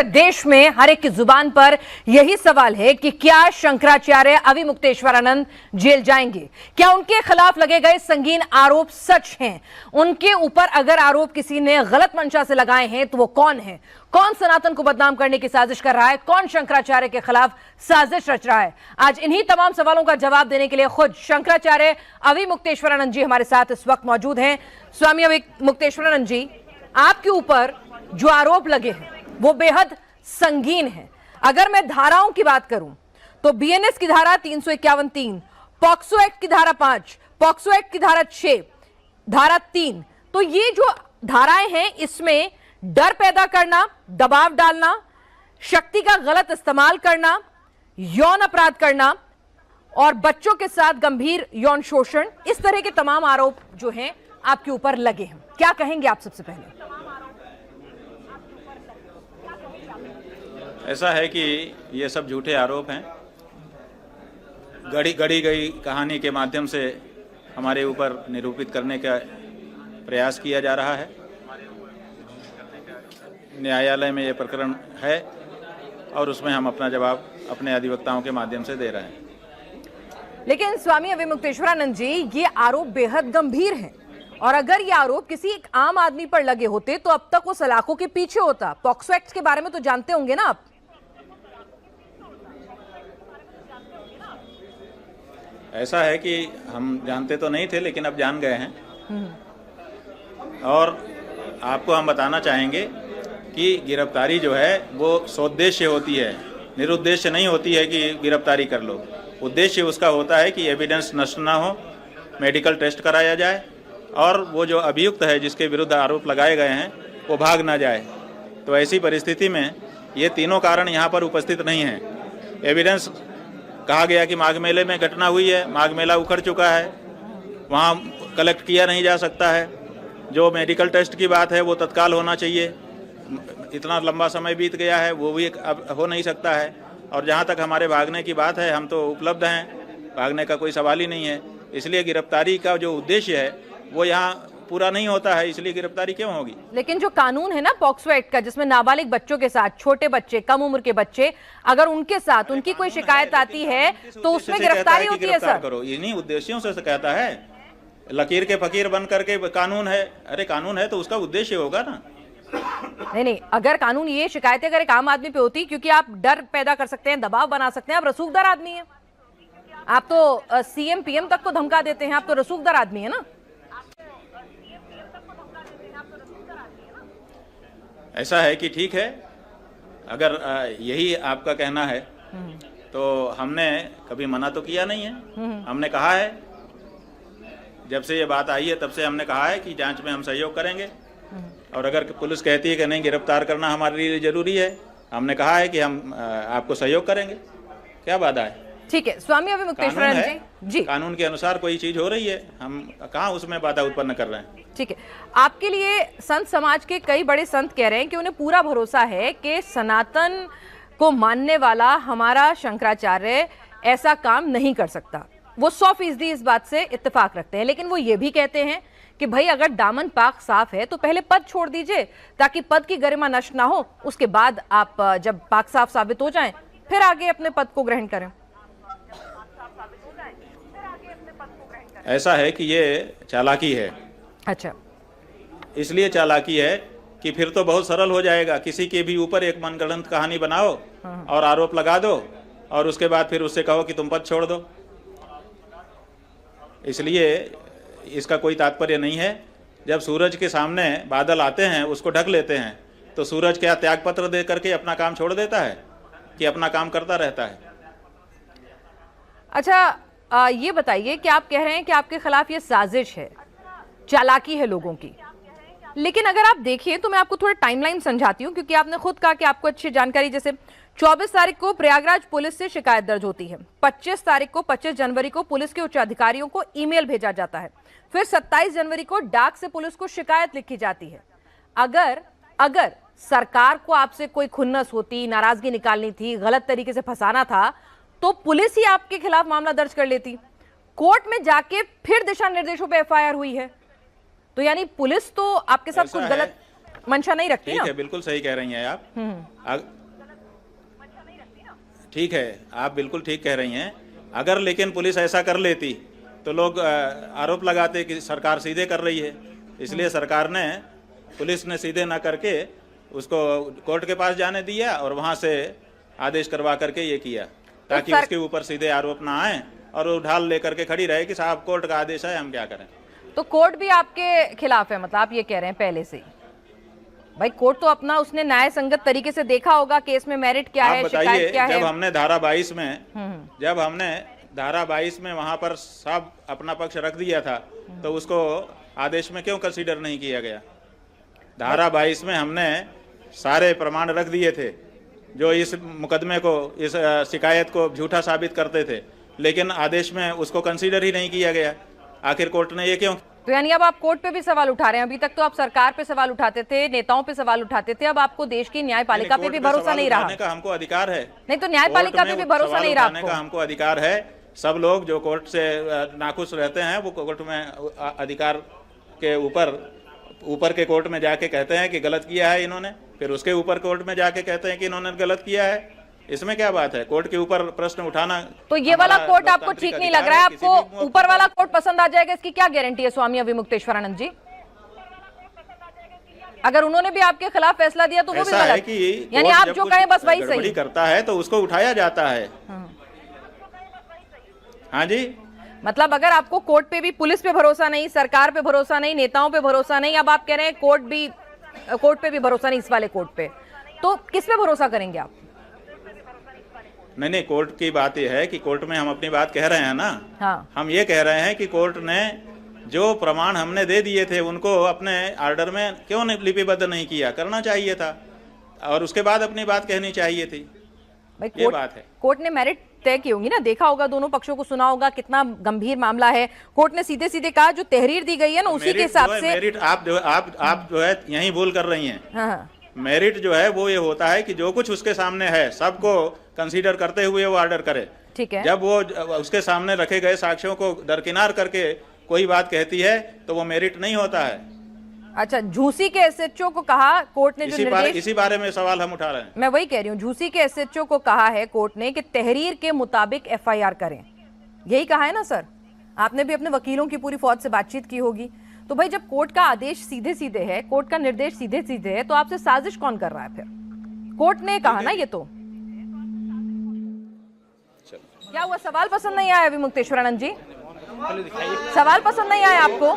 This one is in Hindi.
पूरे देश में हर एक की जुबान पर यही सवाल है कि क्या शंकराचार्य अविमुक्तेश्वरानंद जेल जाएंगे? क्या उनके खिलाफ लगे गए संगीन आरोप सच हैं? उनके ऊपर अगर आरोप किसी ने गलत मंशा से लगाए हैं तो वो कौन है? कौन सनातन को बदनाम करने की साजिश कर रहा है? कौन शंकराचार्य के खिलाफ साजिश रच रहा है? आज इन्हीं तमाम सवालों का जवाब देने के लिए खुद शंकराचार्य अविमुक्तेश्वरानंद जी हमारे साथ इस वक्त मौजूद हैं। स्वामी अविमुक्तेश्वरानंद जी, आपके ऊपर जो आरोप लगे हैं वो बेहद संगीन है। अगर मैं धाराओं की बात करूं तो बीएनएस की धारा 351(3), पॉक्सो एक्ट की धारा 5, पॉक्सो एक्ट की धारा 6, धारा 3, तो ये जो धाराएं हैं इसमें डर पैदा करना, दबाव डालना, शक्ति का गलत इस्तेमाल करना, यौन अपराध करना और बच्चों के साथ गंभीर यौन शोषण, इस तरह के तमाम आरोप जो हैं आपके ऊपर लगे हैं। क्या कहेंगे आप सबसे पहले? ऐसा है कि ये सब झूठे आरोप हैं। गढ़ी गई कहानी के माध्यम से हमारे ऊपर निरूपित करने का प्रयास किया जा रहा है। न्यायालय में ये प्रकरण है और उसमें हम अपना जवाब अपने अधिवक्ताओं के माध्यम से दे रहे हैं। लेकिन स्वामी अविमुक्तेश्वरानंद जी, ये आरोप बेहद गंभीर हैं और अगर ये आरोप किसी एक आम आदमी पर लगे होते तो अब तक वो सलाखों के पीछे होता। पॉक्सो एक्ट के बारे में तो जानते होंगे ना आप? ऐसा है कि हम जानते तो नहीं थे लेकिन अब जान गए हैं। और आपको हम बताना चाहेंगे कि गिरफ्तारी जो है वो सोद्देश्य होती है, निरुद्देश्य नहीं होती है कि गिरफ्तारी कर लो। उद्देश्य उसका होता है कि एविडेंस नष्ट ना हो, मेडिकल टेस्ट कराया जाए और वो जो अभियुक्त है जिसके विरुद्ध आरोप लगाए गए हैं वो भाग ना जाए। तो ऐसी परिस्थिति में ये तीनों कारण यहाँ पर उपस्थित नहीं हैं। एविडेंस कहा गया कि माघ मेले में घटना हुई है, माघ मेला उखड़ चुका है, वहाँ कलेक्ट किया नहीं जा सकता है। जो मेडिकल टेस्ट की बात है वो तत्काल होना चाहिए, इतना लंबा समय बीत गया है, वो भी अब हो नहीं सकता है। और जहाँ तक हमारे भागने की बात है, हम तो उपलब्ध हैं, भागने का कोई सवाल ही नहीं है। इसलिए गिरफ्तारी का जो उद्देश्य है वो यहाँ पूरा नहीं होता है, इसलिए गिरफ्तारी क्यों होगी? लेकिन जो कानून है ना पॉक्सो एक्ट का, जिसमें नाबालिग बच्चों के साथ, छोटे बच्चे, कम उम्र के बच्चे, अगर उनके साथ उनकी कोई शिकायत आती है तो उसमें गिरफ्तारी होती है सर। करो, इन्हीं उद्देश्यों से कहता है। लकीर के फकीर बन करके कानून है, अरे कानून है तो उसका उद्देश्य होगा ना। नहीं, अगर कानून ये शिकायतें अगर एक आम आदमी पे होती, क्योंकि आप डर पैदा कर सकते हैं, दबाव बना सकते हैं, आप रसूखदार आदमी हैं, आप तो सीएम पीएम तक को धमका देते हैं, आप तो रसूखदार आदमी है ना। ऐसा है कि ठीक है, अगर यही आपका कहना है तो हमने कभी मना तो किया नहीं है। हमने कहा है, जब से ये बात आई है तब से हमने कहा है कि जांच में हम सहयोग करेंगे। और अगर पुलिस कहती है कि नहीं गिरफ्तार करना हमारे लिए जरूरी है, हमने कहा है कि हम आपको सहयोग करेंगे। क्या बाधा है? ठीक है स्वामी अविमुक्तेश्वरानंद जी, कानून के अनुसार कोई चीज हो रही है, हम कहाँ उसमें बाधा उत्पन्न कर रहे हैं। ठीक है, आपके लिए संत समाज के कई बड़े संत कह रहे हैं कि उन्हें पूरा भरोसा है कि सनातन को मानने वाला हमारा शंकराचार्य ऐसा काम नहीं कर सकता। वो 100% इस बात से इत्तेफाक रखते हैं, लेकिन वो ये भी कहते हैं कि भाई अगर दामन पाक साफ है तो पहले पद छोड़ दीजिए ताकि पद की गरिमा नष्ट ना हो, उसके बाद आप जब पाक साफ साबित हो जाएं फिर आगे अपने पद को ग्रहण करें। ऐसा है कि ये चालाकी है। अच्छा, इसलिए चालाकी है कि फिर तो बहुत सरल हो जाएगा, किसी के भी ऊपर एक मनगढ़ंत कहानी बनाओ और आरोप लगा दो और उसके बाद फिर उससे कहो कि तुम पद छोड़ दो। इसलिए इसका कोई तात्पर्य नहीं है। जब सूरज के सामने बादल आते हैं उसको ढक लेते हैं तो सूरज क्या त्यागपत्र दे करके अपना काम छोड़ देता है कि अपना काम करता रहता है? अच्छा, ये बताइए कि आप कह रहे हैं कि आपके खिलाफ ये साजिश है, चालाकी है लोगों की, लेकिन अगर आप देखिए तो मैं आपको थोड़ा टाइमलाइन समझाती हूँ, क्योंकि आपने खुद कहा कि आपको अच्छी जानकारी। जैसे 24 तारीख को प्रयागराज पुलिस से शिकायत दर्ज होती है, 25 तारीख को 25 जनवरी को पुलिस के उच्च अधिकारियों को ईमेल भेजा जाता है, फिर 27 जनवरी को डाक से पुलिस को शिकायत लिखी जाती है। अगर सरकार को आपसे कोई खुन्नस होती, नाराजगी निकालनी थी, गलत तरीके से फंसाना था, तो पुलिस ही आपके खिलाफ मामला दर्ज कर लेती, कोर्ट में जाके फिर दिशा निर्देशों पे एफआईआर हुई है। तो यानी पुलिस तो आपके साथ कुछ गलत मंशा नहीं रखती ठीक ना। है, बिल्कुल सही कह रही हैं आप। ठीक है, आप बिल्कुल ठीक कह रही हैं। अगर लेकिन पुलिस ऐसा कर लेती तो लोग आरोप लगाते कि सरकार सीधे कर रही है। इसलिए सरकार ने, पुलिस ने सीधे ना करके उसको कोर्ट के पास जाने दिया और वहां से आदेश करवा करके ये किया, ताकि उसके ऊपर सीधे आरोप ना आए और वो ढाल लेकर के खड़ी रहे कि साहब कोर्ट का आदेश है, हम क्या करें। तो कोर्ट भी आपके खिलाफ है, मतलब आप ये कह रहे हैं पहले से ही? भाई कोर्ट तो अपना उसने न्याय संगत तरीके से देखा होगा, केस में मेरिट क्या है, शिकायत क्या है। जब हमने धारा 22 में वहां पर सब अपना पक्ष रख दिया था, तो उसको आदेश में क्यों कंसीडर नहीं किया गया? धारा 22 में हमने सारे प्रमाण रख दिए थे जो इस मुकदमे को, इस शिकायत को झूठा साबित करते थे, लेकिन आदेश में उसको कंसीडर ही नहीं किया गया। आखिर कोर्ट ने ये क्यों? तो यानी अब आप कोर्ट पे भी सवाल उठा रहे हैं। अभी तक तो आप सरकार पे सवाल उठाते थे, नेताओं पे सवाल उठाते थे, अब आपको देश की न्यायपालिका पे भी भरोसा नहीं रहा। का हमको अधिकार है। नहीं तो न्यायपालिका पे भी भरोसा नहीं रहा आपको? हमको अधिकार है। सब लोग जो कोर्ट से नाखुश रहते हैं वो कोर्ट में अधिकार के ऊपर के कोर्ट में जाके कहते हैं कि गलत किया है इन्होंने, फिर उसके ऊपर कोर्ट में जाके कहते हैं कि इन्होंने गलत किया है। इसमें क्या बात है? कोर्ट के ऊपर प्रश्न उठाना। तो ये वाला कोर्ट आपको ठीक नहीं लग रहा है? आपको ऊपर वाला कोर्ट पसंद आ जाएगा, इसकी क्या गारंटी है स्वामी अविमुक्तेश्वरानंद जी? अगर उन्होंने भी आपके खिलाफ फैसला दिया तो वो भी गलत है, यानी आप जो कहें बस वही सही करता है तो उसको उठाया जाता है। हाँ जी, मतलब अगर आपको कोर्ट पे भी, पुलिस पे भरोसा नहीं, सरकार पे भरोसा नहीं, नेताओं पे भरोसा नहीं, अब आप कह रहे हैं कोर्ट पे भी भरोसा नहीं, इस वाले कोर्ट पे, तो किस पे भरोसा करेंगे आप? नहीं, कोर्ट की बात यह है कि कोर्ट में हम अपनी बात कह रहे हैं ना। हाँ। हम ये कह रहे हैं कि कोर्ट ने जो प्रमाण हमने दे दिए थे उनको अपने आर्डर में क्यों लिपिबद्ध नहीं किया? करना चाहिए था और उसके बाद अपनी बात कहनी चाहिए थी। ये बात है। कोर्ट ने मेरिट तय की होगी ना, देखा होगा, दोनों पक्षों को सुना होगा, कितना गंभीर मामला है। कोर्ट ने सीधे सीधे कहा जो तहरीर दी गई है ना, उसी के हिसाब से। मेरिट आप जो है यही भूल कर रही हैं। हाँ। मेरिट जो है वो ये होता है कि जो कुछ उसके सामने है सबको कंसीडर करते हुए वो ऑर्डर करे। ठीक है। जब वो उसके सामने रखे गए साक्ष्यों को दरकिनार करके कोई बात कहती है तो वो मेरिट नहीं होता है। अच्छा, झूसी के एसएचओ को कहा कोर्ट ने, जो निर्देश, इसी बारे में सवाल हम उठा रहे हैं। मैं वही कह रही हूँ, झूसी के एसएचओ को कहा है कोर्ट ने कि तहरीर के मुताबिक एफआईआर करें, यही कहा है ना सर? आपने भी अपने वकीलों की पूरी फौज से बातचीत की होगी। तो भाई जब कोर्ट का आदेश सीधे सीधे है, कोर्ट का निर्देश सीधे सीधे है, तो आपसे साजिश कौन कर रहा है फिर? कोर्ट ने कहा ना ये तो। क्या हुआ, सवाल पसंद नहीं आया अविमुक्तेश्वरानंद जी? सवाल पसंद नहीं आया आपको?